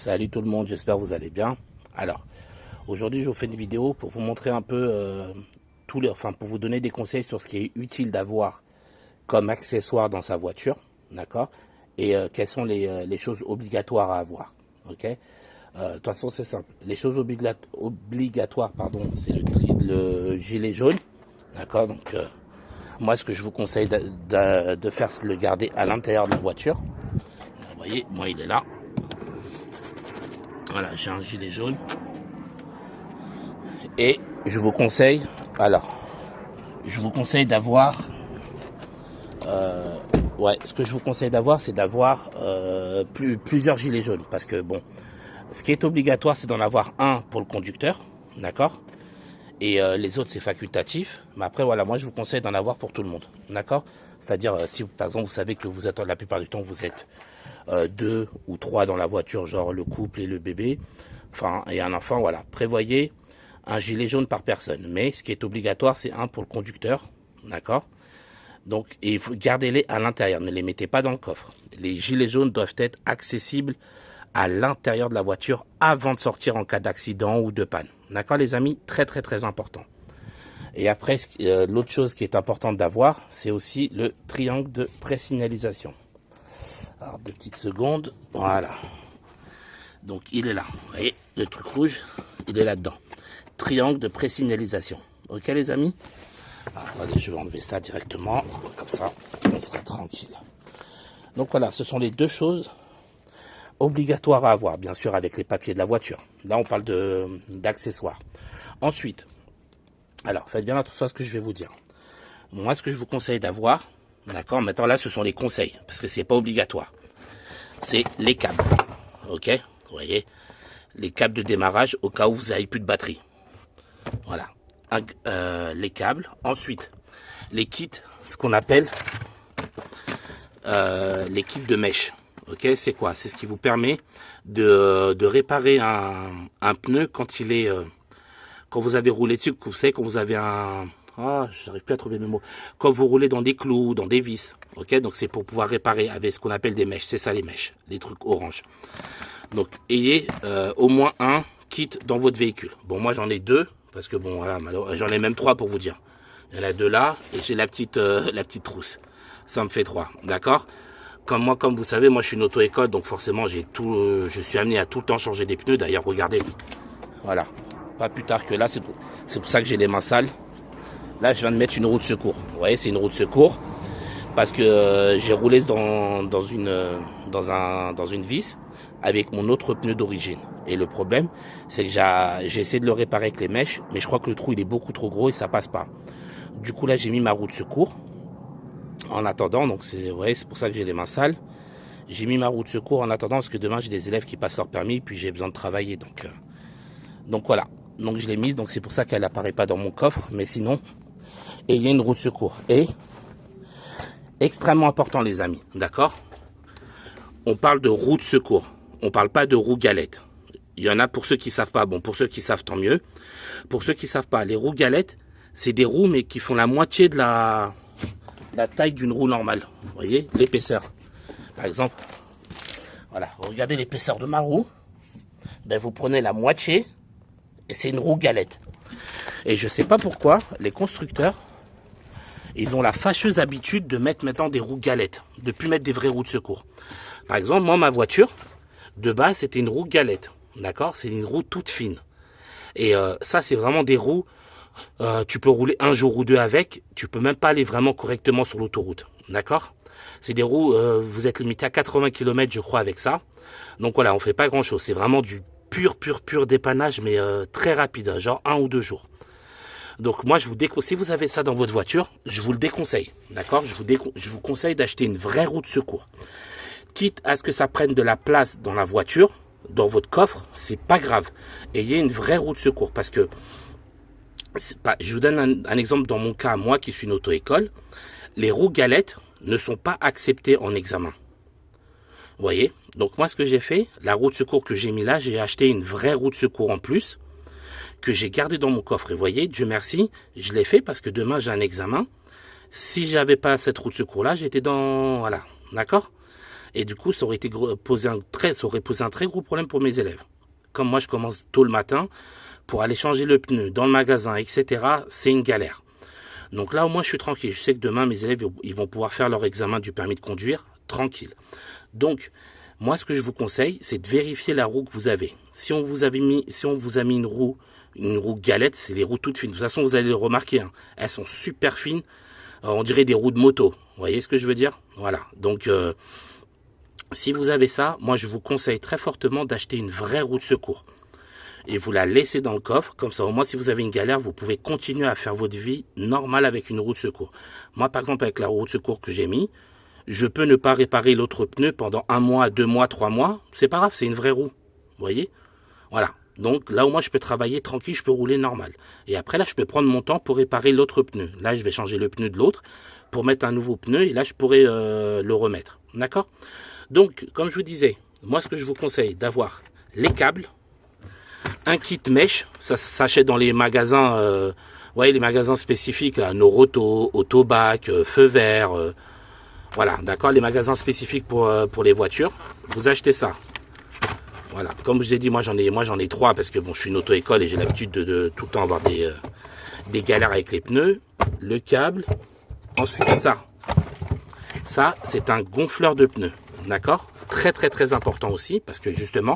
Salut tout le monde, j'espère que vous allez bien. Alors, aujourd'hui je vous fais une vidéo pour vous montrer un peu pour vous donner des conseils sur ce qui est utile d'avoir comme accessoire dans sa voiture, d'accord? Et quelles sont les choses obligatoires à avoir, ok? De toute façon c'est simple. Les choses obligatoires, pardon, c'est le gilet jaune, d'accord? Donc moi ce que je vous conseille de faire, c'est de le garder à l'intérieur de la voiture. Vous voyez, moi il est là. Voilà, j'ai un gilet jaune. Et je vous conseille, d'avoir, ce que je vous conseille d'avoir, c'est d'avoir plusieurs gilets jaunes. Parce que bon, ce qui est obligatoire, c'est d'en avoir un pour le conducteur, d'accord? Et les autres, c'est facultatif. Mais après, voilà, moi, je vous conseille d'en avoir pour tout le monde, d'accord? C'est-à-dire, si par exemple, vous savez que vous êtes, la plupart du temps, vous êtes 2 ou 3 dans la voiture, genre le couple et le bébé, et un enfant, voilà. Prévoyez un gilet jaune par personne. Mais ce qui est obligatoire, c'est un pour le conducteur, d'accord? Donc, et gardez-les à l'intérieur, ne les mettez pas dans le coffre. Les gilets jaunes doivent être accessibles à l'intérieur de la voiture avant de sortir en cas d'accident ou de panne. D'accord les amis? Très très très important. Et après, l'autre chose qui est importante d'avoir, c'est aussi le triangle de présignalisation. Alors, 2 petites secondes. Voilà. Donc, il est là. Vous voyez, le truc rouge, il est là-dedans. Triangle de présignalisation. Ok, les amis? Alors, attendez, je vais enlever ça directement. Comme ça, on sera tranquille. Donc, voilà, ce sont les deux choses obligatoires à avoir, bien sûr, avec les papiers de la voiture. Là, on parle d'accessoires. Ensuite, alors, faites bien attention à ce que je vais vous dire. Moi, ce que je vous conseille d'avoir, d'accord, maintenant là, ce sont les conseils, parce que c'est pas obligatoire. C'est les câbles, ok? Vous voyez, les câbles de démarrage au cas où vous n'avez plus de batterie. Voilà, les câbles. Ensuite, les kits, ce qu'on appelle les kits de mèche. Ok, c'est quoi? C'est ce qui vous permet de réparer un pneu quand il est quand vous avez roulé dessus. Vous savez, quand vous avez j'arrive plus à trouver mes mots. Quand vous roulez dans des clous, dans des vis. Ok, donc c'est pour pouvoir réparer avec ce qu'on appelle des mèches. C'est ça les mèches, les trucs orange. Donc ayez au moins un kit dans votre véhicule. Bon, moi j'en ai 2 parce que bon voilà, j'en ai même 3 pour vous dire. Il y en a 2 là et j'ai la petite trousse. Ça me fait 3, d'accord? Comme vous savez, moi je suis une auto-école, donc forcément je suis amené à tout le temps changer des pneus. D'ailleurs, regardez, voilà, pas plus tard que là, c'est pour ça que j'ai les mains sales. Là, je viens de mettre une roue de secours. Vous voyez, c'est une roue de secours parce que j'ai roulé dans une vis avec mon autre pneu d'origine. Et le problème, c'est que j'ai essayé de le réparer avec les mèches, mais je crois que le trou il est beaucoup trop gros et ça passe pas. Du coup, là, j'ai mis ma roue de secours. En attendant, donc c'est pour ça que j'ai les mains sales. J'ai mis ma roue de secours en attendant parce que demain j'ai des élèves qui passent leur permis puis j'ai besoin de travailler. Donc voilà. Donc je l'ai mise, donc c'est pour ça qu'elle n'apparaît pas dans mon coffre. Mais sinon, et il y a une roue de secours. Et extrêmement important les amis, d'accord? On parle de roue de secours. On parle pas de roue galette. Il y en a pour ceux qui savent pas. Bon, pour ceux qui savent, tant mieux. Pour ceux qui savent pas, les roues galettes, c'est des roues mais qui font la moitié de la taille d'une roue normale. Vous voyez l'épaisseur. Par exemple, voilà, regardez l'épaisseur de ma roue. Ben, vous prenez la moitié et c'est une roue galette. Et je sais pas pourquoi les constructeurs, ils ont la fâcheuse habitude de mettre maintenant des roues galettes, de plus mettre des vraies roues de secours. Par exemple, moi ma voiture de base c'était une roue galette, d'accord? C'est une roue toute fine. Et ça c'est vraiment des roues. Tu peux rouler un jour ou 2 avec, tu peux même pas aller vraiment correctement sur l'autoroute, d'accord? C'est des roues, vous êtes limité à 80 km je crois avec ça. Donc voilà, on fait pas grand chose, c'est vraiment du pur dépannage, mais très rapide, genre 1 ou 2 jours. Donc moi je vous déconseille, si vous avez ça dans votre voiture, je vous le déconseille, d'accord? Je vous conseille d'acheter une vraie roue de secours. Quitte à ce que ça prenne de la place dans la voiture, dans votre coffre, c'est pas grave. Ayez une vraie roue de secours parce que je vous donne un exemple dans mon cas, moi qui suis une auto-école, les roues galettes ne sont pas acceptées en examen. Vous voyez? Donc moi ce que j'ai fait, la roue de secours que j'ai mis là, j'ai acheté une vraie roue de secours en plus, que j'ai gardée dans mon coffre. Et vous voyez, Dieu merci, je l'ai fait parce que demain j'ai un examen. Si j'avais pas cette roue de secours là, j'étais dans... Voilà, d'accord? Et du coup, ça aurait posé un très gros problème pour mes élèves. Comme moi, je commence tôt le matin, pour aller changer le pneu dans le magasin, etc., c'est une galère. Donc là, au moins, je suis tranquille. Je sais que demain, mes élèves, ils vont pouvoir faire leur examen du permis de conduire tranquille. Donc, moi, ce que je vous conseille, c'est de vérifier la roue que vous avez. Si on vous a mis une roue galette, c'est les roues toutes fines. De toute façon, vous allez le remarquer, hein, elles sont super fines. On dirait des roues de moto. Vous voyez ce que je veux dire? Voilà. Donc, si vous avez ça, moi, je vous conseille très fortement d'acheter une vraie roue de secours. Et vous la laissez dans le coffre. Comme ça, au moins, si vous avez une galère, vous pouvez continuer à faire votre vie normale avec une roue de secours. Moi, par exemple, avec la roue de secours que j'ai mis, je peux ne pas réparer l'autre pneu pendant 1 mois, 2 mois, 3 mois. C'est pas grave, c'est une vraie roue. Vous voyez? Voilà. Donc là, au moins, je peux travailler tranquille, je peux rouler normal. Et après, là, je peux prendre mon temps pour réparer l'autre pneu. Là, je vais changer le pneu de l'autre pour mettre un nouveau pneu. Et là, je pourrais le remettre. D'accord? Donc, comme je vous disais, moi, ce que je vous conseille, d'avoir les câbles, un kit mèche, ça s'achète dans les magasins, voyez, les magasins spécifiques, là, Noroto, Autobac, Feu Vert, voilà, d'accord, les magasins spécifiques pour les voitures, vous achetez ça. Voilà, comme je vous ai dit, moi j'en ai 3 parce que bon, je suis une auto-école et j'ai l'habitude de tout le temps avoir des galères avec les pneus, le câble, ensuite ça. Ça, c'est un gonfleur de pneus, d'accord? Très très très important aussi parce que justement,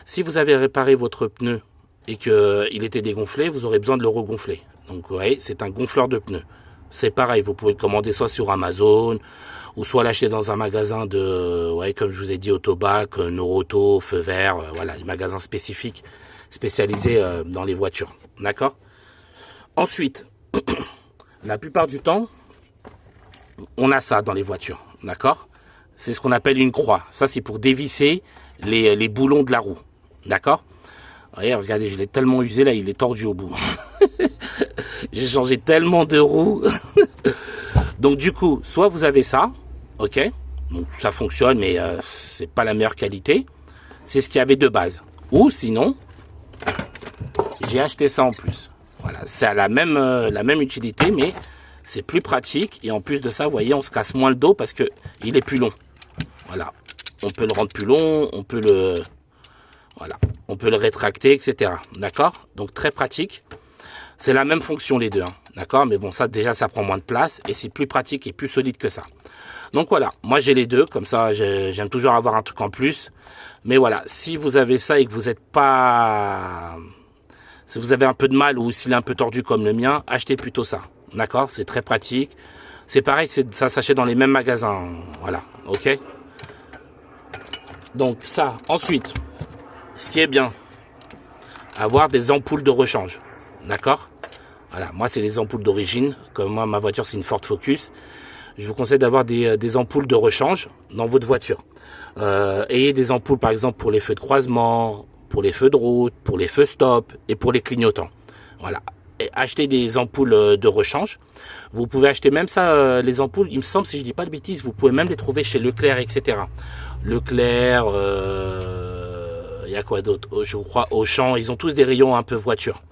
si vous avez réparé votre pneu et qu'il était dégonflé, vous aurez besoin de le regonfler. Donc vous voyez, c'est un gonfleur de pneus. C'est pareil, vous pouvez le commander soit sur Amazon ou soit l'acheter dans un magasin de, ouais, comme je vous ai dit, Autobac, Noroto, Feu Vert, voilà, les magasins spécifiques spécialisés dans les voitures. D'accord? Ensuite, la plupart du temps, on a ça dans les voitures. D'accord? C'est ce qu'on appelle une croix. Ça, c'est pour dévisser les boulons de la roue. D'accord? Regardez, je l'ai tellement usé, là, il est tordu au bout. J'ai changé tellement de roues. Donc, du coup, soit vous avez ça, ok? Donc, ça fonctionne, mais c'est pas la meilleure qualité. C'est ce qu'il y avait de base. Ou sinon, j'ai acheté ça en plus. Voilà, c'est la même utilité, mais c'est plus pratique. Et en plus de ça, vous voyez, on se casse moins le dos parce que il est plus long. Voilà, on peut le rendre plus long, on peut le... Voilà, on peut le rétracter, etc. D'accord? Donc très pratique. C'est la même fonction les deux, hein, d'accord? Mais bon, ça déjà, ça prend moins de place et c'est plus pratique et plus solide que ça. Donc voilà, moi j'ai les deux, comme ça j'aime toujours avoir un truc en plus. Mais voilà, si vous avez ça et que vous n'êtes pas... Si vous avez un peu de mal ou s'il est un peu tordu comme le mien, achetez plutôt ça. D'accord? C'est très pratique. C'est pareil, ça s'achète dans les mêmes magasins. Voilà, ok? Donc ça, ensuite... Ce qui est bien, avoir des ampoules de rechange, d'accord? Voilà, moi c'est les ampoules d'origine, comme moi ma voiture c'est une Ford Focus, je vous conseille d'avoir des ampoules de rechange dans votre voiture. Ayez des ampoules par exemple pour les feux de croisement, pour les feux de route, pour les feux stop et pour les clignotants. Voilà, et achetez des ampoules de rechange. Vous pouvez acheter même ça, les ampoules, il me semble si je dis pas de bêtises, vous pouvez même les trouver chez Leclerc, etc. Leclerc... il y a quoi d'autre? Je crois Auchan, ils ont tous des rayons un peu voiture.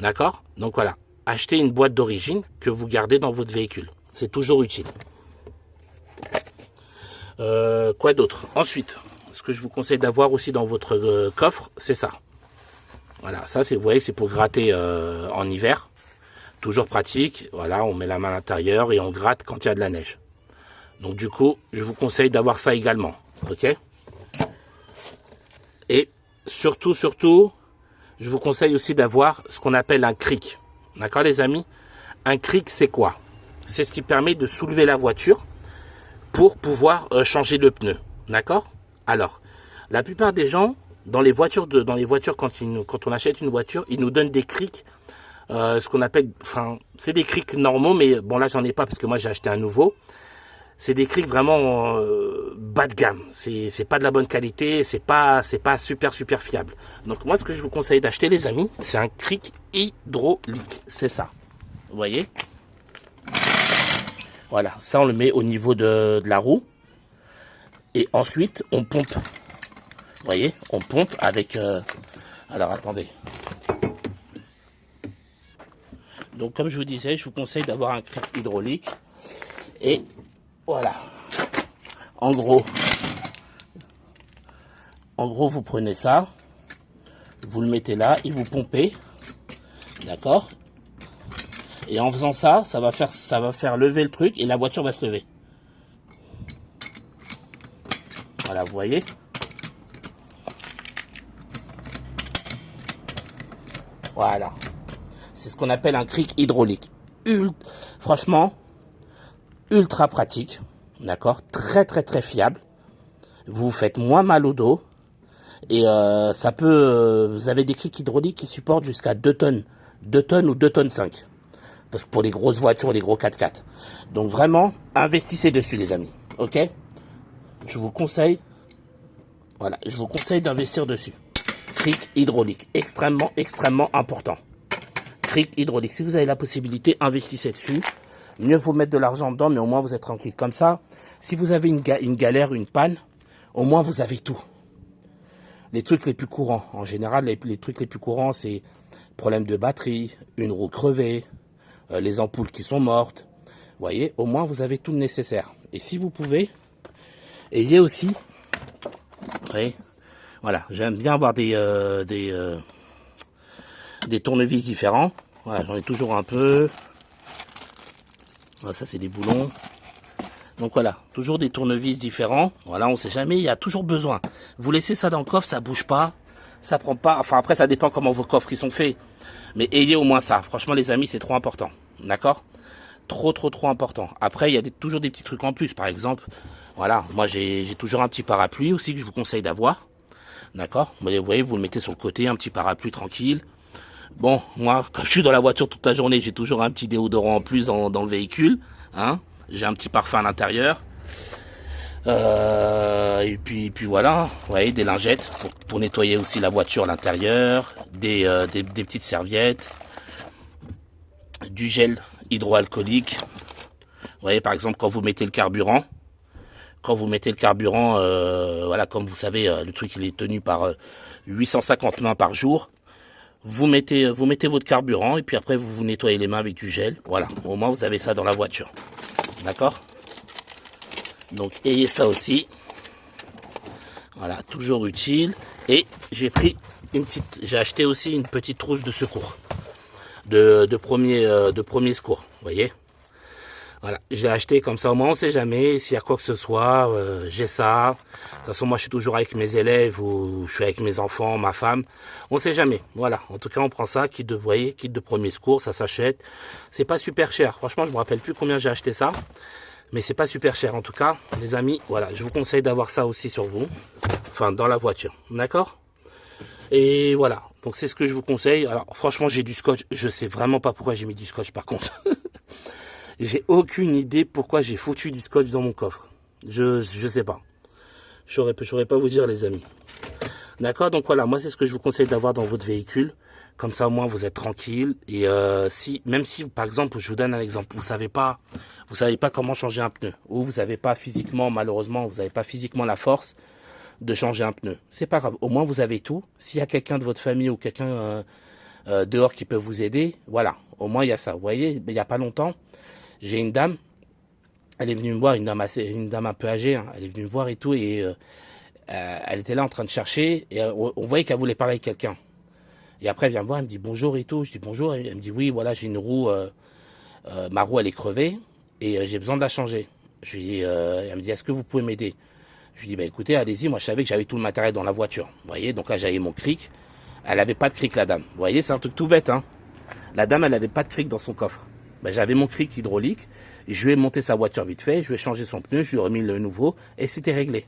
D'accord? Donc voilà, achetez une boîte d'origine que vous gardez dans votre véhicule. C'est toujours utile. Quoi d'autre? Ensuite, ce que je vous conseille d'avoir aussi dans votre coffre, c'est ça. Voilà, ça c'est, vous voyez, c'est pour gratter en hiver. Toujours pratique. Voilà, on met la main à l'intérieur et on gratte quand il y a de la neige. Donc du coup, je vous conseille d'avoir ça également. Ok? Et surtout, je vous conseille aussi d'avoir ce qu'on appelle un cric. D'accord les amis? Un cric, c'est quoi? C'est ce qui permet de soulever la voiture pour pouvoir changer le pneu. D'accord? Alors, la plupart des gens, dans les voitures, quand on achète une voiture, ils nous donnent des crics, ce qu'on appelle, enfin, c'est des crics normaux, mais bon là j'en ai pas parce que moi j'ai acheté un nouveau. C'est des crics vraiment bas de gamme. C'est pas de la bonne qualité, c'est pas super fiable. Donc moi ce que je vous conseille d'acheter les amis, c'est un cric hydraulique. C'est ça. Vous voyez? Voilà, ça on le met au niveau de la roue. Et ensuite on pompe. Vous voyez? On pompe avec... Alors attendez. Donc comme je vous disais, je vous conseille d'avoir un cric hydraulique. Et... Voilà. En gros, vous prenez ça, vous le mettez là et vous pompez, d'accord? Et en faisant ça, ça va faire lever le truc et la voiture va se lever. Voilà, vous voyez? Voilà. C'est ce qu'on appelle un cric hydraulique. Franchement, ultra pratique. D'accord? Très très très fiable. Vous vous faites moins mal au dos. Et ça peut... vous avez des crics hydrauliques qui supportent jusqu'à 2 tonnes. 2 tonnes ou 2 tonnes 5. Parce que pour les grosses voitures, les gros 4x4. Donc vraiment, investissez dessus les amis. Ok? Je vous conseille... Voilà, je vous conseille d'investir dessus. Cric hydraulique. Extrêmement, extrêmement important. Cric hydraulique. Si vous avez la possibilité, investissez dessus. Mieux vous mettre de l'argent dedans, mais au moins vous êtes tranquille. Comme ça, si vous avez une galère, une panne, au moins vous avez tout. Les trucs les plus courants, en général, les trucs les plus courants, c'est problème de batterie, une roue crevée, les ampoules qui sont mortes. Vous voyez, au moins vous avez tout le nécessaire. Et si vous pouvez, ayez aussi, vous voyez, voilà, j'aime bien avoir des tournevis différents. Voilà, j'en ai toujours un peu. Voilà, ça c'est des boulons. Donc voilà, toujours des tournevis différents. Voilà, on sait jamais, il y a toujours besoin. Vous laissez ça dans le coffre, ça bouge pas, ça prend pas. Enfin après, ça dépend comment vos coffres ils sont faits. Mais ayez au moins ça. Franchement, les amis, c'est trop important. D'accord? Trop important. Après, il y a toujours des petits trucs en plus. Par exemple, voilà, moi j'ai toujours un petit parapluie aussi que je vous conseille d'avoir. D'accord? Vous voyez, vous le mettez sur le côté, un petit parapluie tranquille. Bon, moi, quand je suis dans la voiture toute la journée, j'ai toujours un petit déodorant en plus dans le véhicule. Hein? J'ai un petit parfum à l'intérieur. Et puis voilà, vous voyez, des lingettes pour nettoyer aussi la voiture à l'intérieur, des petites serviettes, du gel hydroalcoolique. Vous voyez, par exemple, quand vous mettez le carburant, voilà, comme vous savez, le truc il est tenu par 850 mains par jour. Vous mettez votre carburant et puis après vous vous nettoyez les mains avec du gel. Voilà, au moins vous avez ça dans la voiture. D'accord? Donc ayez ça aussi. Voilà, toujours utile. Et j'ai acheté aussi une petite trousse de secours. De premier secours. Vous voyez? Voilà, je l'ai acheté comme ça, au moins on sait jamais s'il y a quoi que ce soit, j'ai ça. De toute façon, moi je suis toujours avec mes élèves ou je suis avec mes enfants, ma femme. On sait jamais. Voilà, en tout cas on prend ça, kit de premier secours, ça s'achète. C'est pas super cher. Franchement, je me rappelle plus combien j'ai acheté ça, mais c'est pas super cher en tout cas. Les amis, voilà, je vous conseille d'avoir ça aussi sur vous, enfin dans la voiture, d'accord? Et voilà, donc c'est ce que je vous conseille. Alors franchement, j'ai du scotch. Je sais vraiment pas pourquoi j'ai mis du scotch par contre. J'ai aucune idée pourquoi j'ai foutu du scotch dans mon coffre. Je sais pas. Je saurais pas vous dire les amis. D'accord, donc voilà, moi c'est ce que je vous conseille d'avoir dans votre véhicule. Comme ça au moins vous êtes tranquille. Et même si par exemple, je vous donne un exemple, vous savez pas comment changer un pneu. Ou vous n'avez pas physiquement, malheureusement, vous n'avez pas physiquement la force de changer un pneu. C'est pas grave, au moins vous avez tout. S'il y a quelqu'un de votre famille ou quelqu'un dehors qui peut vous aider, voilà, au moins il y a ça. Vous voyez, il y a pas longtemps, j'ai une dame, elle est venue me voir, une dame un peu âgée, hein, elle est venue me voir et tout, et elle était là en train de chercher, et on voyait qu'elle voulait parler avec quelqu'un. Et après elle vient me voir, elle me dit bonjour et tout, je dis bonjour, et elle me dit oui, voilà, j'ai une roue, ma roue elle est crevée, et j'ai besoin de la changer. Elle me dit est-ce que vous pouvez m'aider? Je lui dis bah écoutez, allez-y, moi je savais que j'avais tout le matériel dans la voiture, vous voyez, donc là j'avais mon cric, elle avait pas de cric la dame, vous voyez, c'est un truc tout bête, hein. La dame elle avait pas de cric dans son coffre. Ben, j'avais mon cric hydraulique, et je lui ai monté sa voiture vite fait, je lui ai changé son pneu, je lui ai remis le nouveau, et c'était réglé.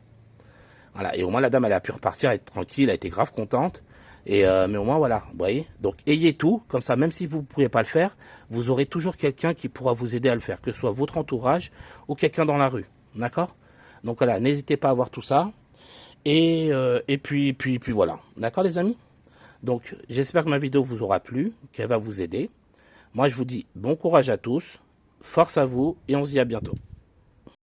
Voilà, et au moins la dame elle a pu repartir, être tranquille, elle a été grave contente, et mais au moins voilà, vous voyez. Donc ayez tout, comme ça même si vous ne pouvez pas le faire, vous aurez toujours quelqu'un qui pourra vous aider à le faire, que ce soit votre entourage ou quelqu'un dans la rue, d'accord? Donc voilà, n'hésitez pas à avoir tout ça, et puis voilà, d'accord les amis? Donc j'espère que ma vidéo vous aura plu, qu'elle va vous aider. Moi, je vous dis bon courage à tous, force à vous et on se dit à bientôt.